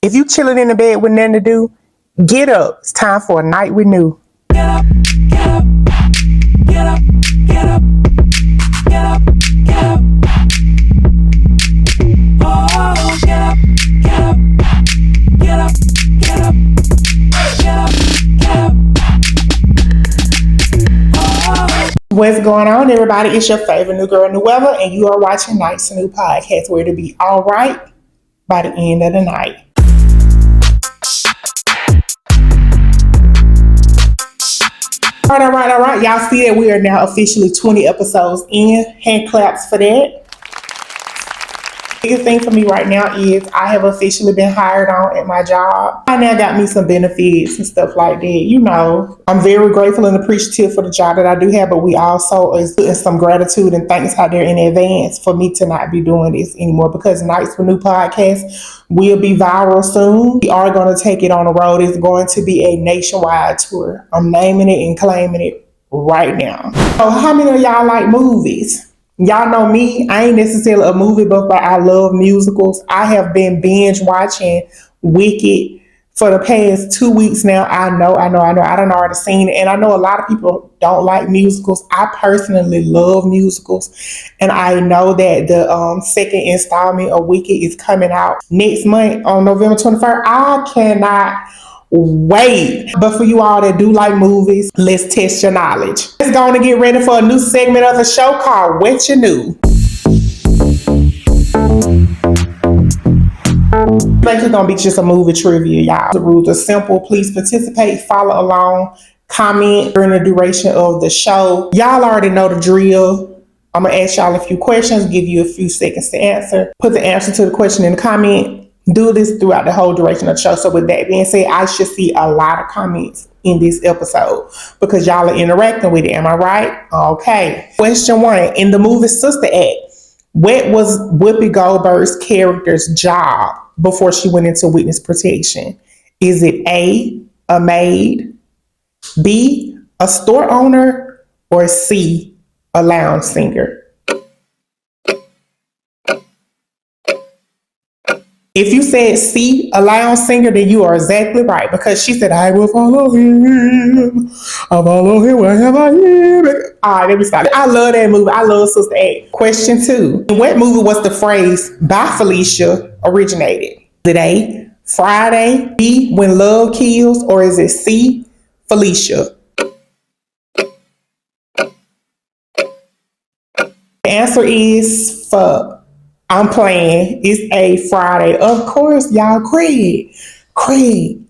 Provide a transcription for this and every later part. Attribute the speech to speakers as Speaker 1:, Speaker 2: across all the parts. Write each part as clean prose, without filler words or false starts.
Speaker 1: If you chilling in the bed with nothing to do, get up. It's time for a night with New.
Speaker 2: Get up, get up, get up, get up, get up, get up. Oh, get up, get up, get up, get up, get up, get up. Oh.
Speaker 1: What's going on, everybody? It's your favorite new girl, Nuebies, and you are watching Nights New Podcast, where it'll be all right by the end of the night. All right. Y'all see that we are now officially 20 episodes in. Hand claps for that. Biggest thing for me right now is I have officially been hired on at my job. I now got me some benefits and stuff like that. You know, I'm very grateful and appreciative for the job that I do have, but we also is putting some gratitude and thanks out there in advance for me to not be doing this anymore, because Nights with New Podcast will be viral soon. We are going to take it on the road. It's going to be a nationwide tour. I'm naming it and claiming it right now. So how many of y'all like movies? Y'all know me, I ain't necessarily a movie buff, but I love musicals. I have been binge watching Wicked for the past 2 weeks now. I done already seen it. And I know a lot of people don't like musicals. I personally love musicals. And I know that the second installment of Wicked is coming out next month on November 21st. I cannot wait. But for you all that do like movies, let's test your knowledge. Let's go on and get ready for a new segment of the show called What You Knew. It's gonna be just a movie trivia, y'all. The rules are simple. Please participate, follow along, comment during the duration of the show. Y'all already know the drill. I'm gonna ask y'all a few questions, give you a few seconds to answer. Put the answer to the question in the comment. Do this throughout the whole duration of the show. So with that being said, I should see a lot of comments in this episode because y'all are interacting with it. Am I right? Okay. Question 1. In the movie Sister Act, what was Whoopi Goldberg's character's job before she went into witness protection? Is it A, a maid, B, a store owner, or C, a lounge singer? If you said C, a lounge singer, then you are exactly right, because she said, I will follow him. I'll follow him wherever I am. All right, let me stop. I love that movie. I love Sister Act. Question 2. In what movie was the phrase "Bye Felicia" originated? Is it A, Friday, B, When Love Kills, or is it C, Felicia? The answer is fuck. I'm playing. It's a Friday. Of course, y'all. Craig,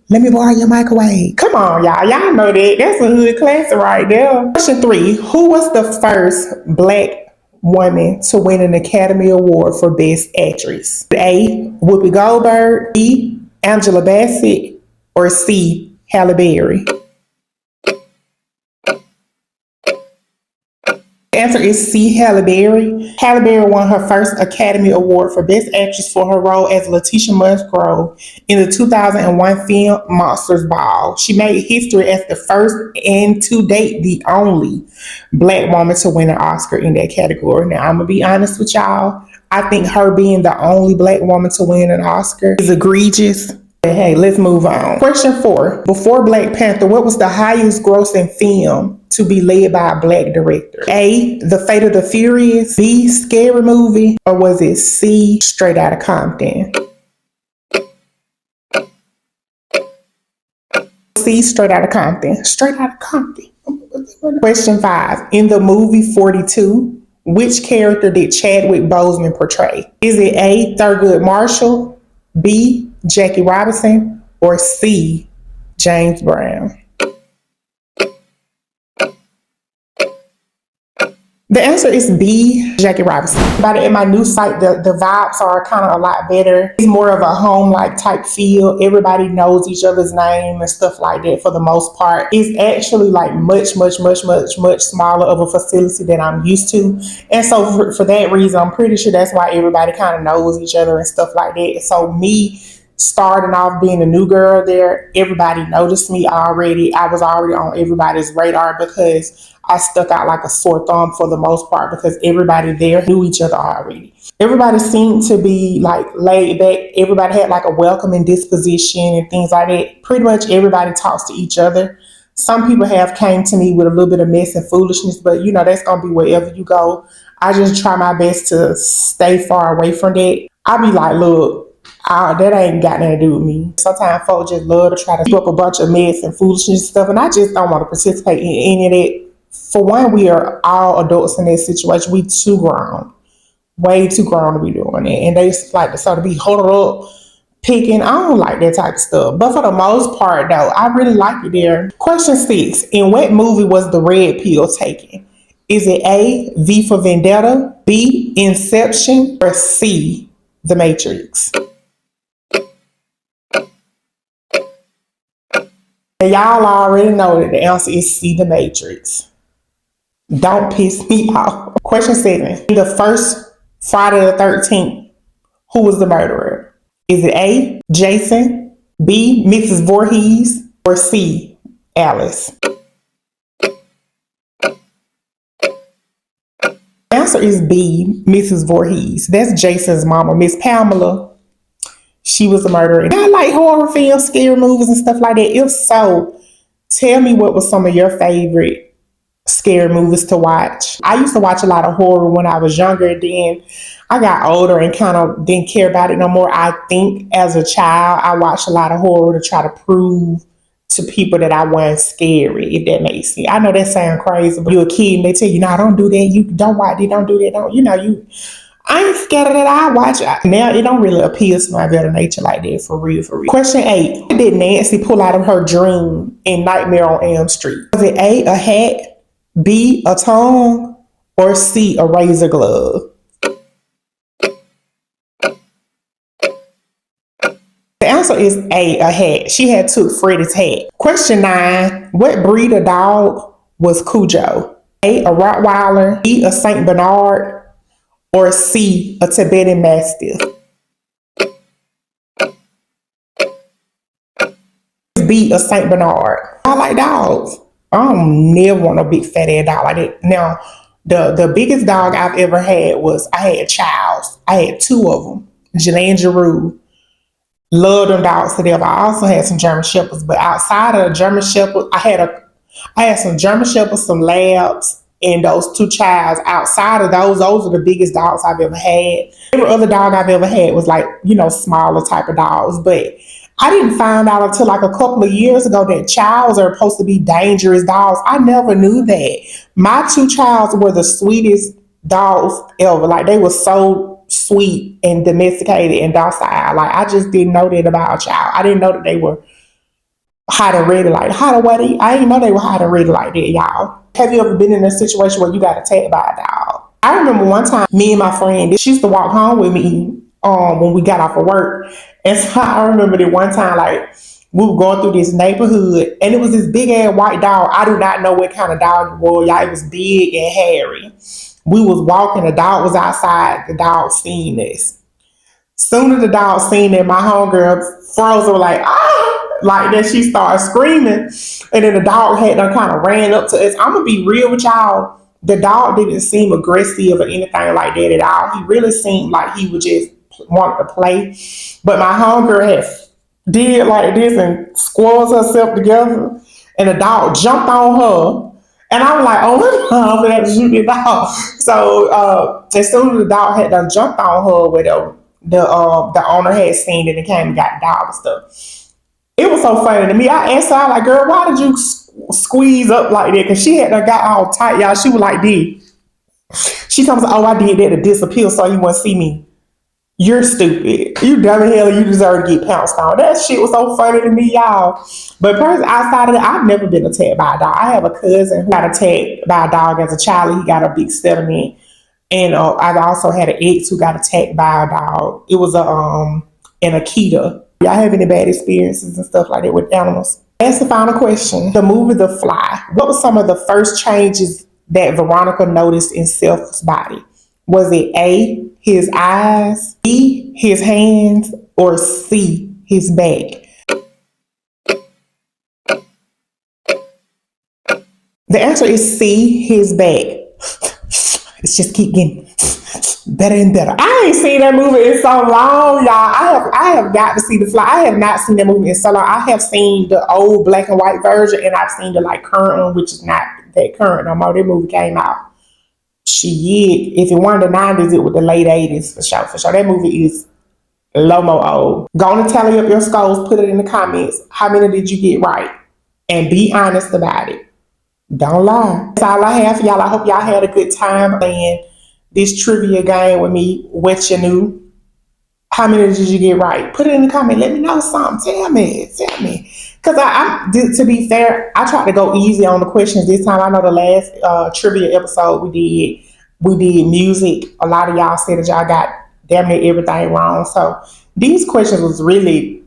Speaker 1: let me borrow your microwave. Come on, y'all. Y'all know that. That's a hood classic right there. Question 3. Who was the first Black woman to win an Academy Award for Best Actress? A, Whoopi Goldberg, B, Angela Bassett, or C, Halle Berry? The answer is C, Halle Berry. Halle Berry won her first Academy Award for Best Actress for her role as Letitia Musgrove in the 2001 film Monsters Ball. She made history as the first and to date the only Black woman to win an Oscar in that category. Now, I'm going to be honest with y'all. I think her being the only Black woman to win an Oscar is egregious. But hey, let's move on. Question 4. Before Black Panther, what was the highest grossing film to be led by a Black director? A, The Fate of the Furious, B, Scary Movie, or was it C, Straight Outta Compton? C, Straight Outta Compton. Straight Outta Compton. Question 5. In the movie 42, which character did Chadwick Boseman portray? Is it A, Thurgood Marshall, B, Jackie Robinson, or C, James Brown? The answer is B, Jackie Robinson. But in my new site, the vibes are kind of a lot better. It's more of a home-like type feel. Everybody knows each other's name and stuff like that for the most part. It's actually like much smaller of a facility than I'm used to. And so for that reason, I'm pretty sure that's why everybody kind of knows each other and stuff like that. So me starting off being a new girl there, everybody noticed me already. I was already on everybody's radar because I stuck out like a sore thumb for the most part because everybody there knew each other already. Everybody seemed to be like laid back. Everybody had like a welcoming disposition and things like that. Pretty much everybody talks to each other. Some people have came to me with a little bit of mess and foolishness, but that's gonna be wherever you go. I just try my best to stay far away from that. I be like, look, that ain't got nothing to do with me. Sometimes folks just love to try to keep up a bunch of mess and foolishness and stuff, and I just don't want to participate in any of that. For one, we are all adults in that situation. We too grown, way too grown to be doing it, and they just like to sort of be huddled up, picking. I don't like that type of stuff. But for the most part, though, I really like it there. Question 6: in what movie was the red pill taken? Is it A, V for Vendetta, B, Inception, or C, The Matrix? And y'all already know that the answer is C, The Matrix. Don't piss me off. Question 7: in the first Friday the 13th, who was the murderer? Is it A, Jason, B, Mrs. Voorhees, or C, Alice? The answer is B, Mrs. Voorhees. That's Jason's mama, Miss Pamela. She was the murderer. I like horror films, scary movies, and stuff like that. If so, tell me what was some of your favorite scary movies to watch. I used to watch a lot of horror when I was younger. Then I got older and kind of didn't care about it no more. I think as a child, I watched a lot of horror to try to prove to people that I wasn't scary, if that makes sense. I know that sounds crazy, but you're a kid and they tell you, no, don't do that. You don't watch it, don't do that. I ain't scared of that. I watch it. Now it don't really appeal to my better nature like that, for real, for real. Question 8. What did Nancy pull out of her dream in Nightmare on Elm Street? Was it A, a hat, B, a tongue, or C, a razor glove? The answer is a hat. She had took Freddie's hat. Question 9. What breed of dog was Cujo? A, a Rottweiler, B, a Saint Bernard, or C, a Tibetan Mastiff? B, a Saint Bernard. I like dogs. I don't never want a big fat ass dog like that. Now, the biggest dog I've ever had was, I had Charles. I had 2 of them, Janae and Giroux. Love them dogs to death. I also had some German Shepherds, but outside of the German Shepherd, I had some German Shepherds, some Labs, and those 2 Childs. Outside of those are the biggest dogs I've ever had. Every other dog I've ever had was like, smaller type of dogs. But I didn't find out until like a couple of years ago that Childs are supposed to be dangerous dogs. I never knew that. My 2 Childs were the sweetest dogs ever. Like, they were so sweet and domesticated and docile. Like, I just didn't know that about a child. I didn't know that they were hot and ready like hot and ready. I didn't know they were hot and ready like that, y'all. Have you ever been in a situation where you got attacked by a dog? I remember one time, me and my friend, she used to walk home with me when we got off of work. And so I remember that one time, like, we were going through this neighborhood and it was this big ass white dog. I do not know what kind of dog it was, y'all. It was big and hairy. We was walking, the dog was outside, the dog seen us. Soon as the dog seen it, my homegirl froze her like, like that. She started screaming. And then the dog had done kind of ran up to us. I'm going to be real with y'all. The dog didn't seem aggressive or anything like that at all. He really seemed like he would just want to play. But my homegirl had did like this and squirrels herself together. And the dog jumped on her. And I was like, oh, I'm going to have to shoot the dog. So as soon as the dog had done jumped on her, whatever, the owner had seen it and came and got the dog and stuff. It was so funny to me. I asked her, I was like, girl, why did you squeeze up like that? Because she had done got all tight, y'all. She was like, she comes, oh, I did that to disappear so you wouldn't see me. You're stupid. You dumb as hell. You deserve to get pounced on. That shit was so funny to me, y'all. But outside of that, I've never been attacked by a dog. I have a cousin who got attacked by a dog as a child. He got a big settlement. And I've also had an ex who got attacked by a dog. It was an Akita. Y'all have any bad experiences and stuff like that with animals? That's the final question. The movie The Fly. What were some of the first changes that Veronica noticed in Seth's body? Was it A, his eyes, B, his hands, or C, his back? The answer is C, his back. Let's just keep getting. Better and better. I ain't seen that movie in so long, y'all. I have got to see the fly. I have not seen that movie in so long. I have seen the old black and white version, and I've seen the like current one, which is not that current no more. That movie came out. Shit, if it wasn't the 90s, it was the late 80s for sure. For sure, that movie is low mo old. Go and tally up your scores. Put it in the comments. How many did you get right? And be honest about it. Don't lie. That's all I have for y'all. I hope y'all had a good time playing this trivia game with me. What you knew? How many did you get right? Put it in the comment. Let me know something. Tell me. Tell me. Because to be fair, I tried to go easy on the questions this time. I know the last trivia episode we did music. A lot of y'all said that y'all got damn near everything wrong. So these questions was really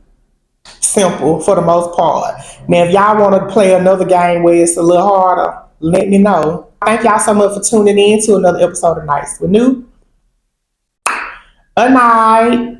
Speaker 1: simple for the most part. Now, if y'all want to play another game where it's a little harder, let me know. Thank y'all so much for tuning in to another episode of Nights with New. A night.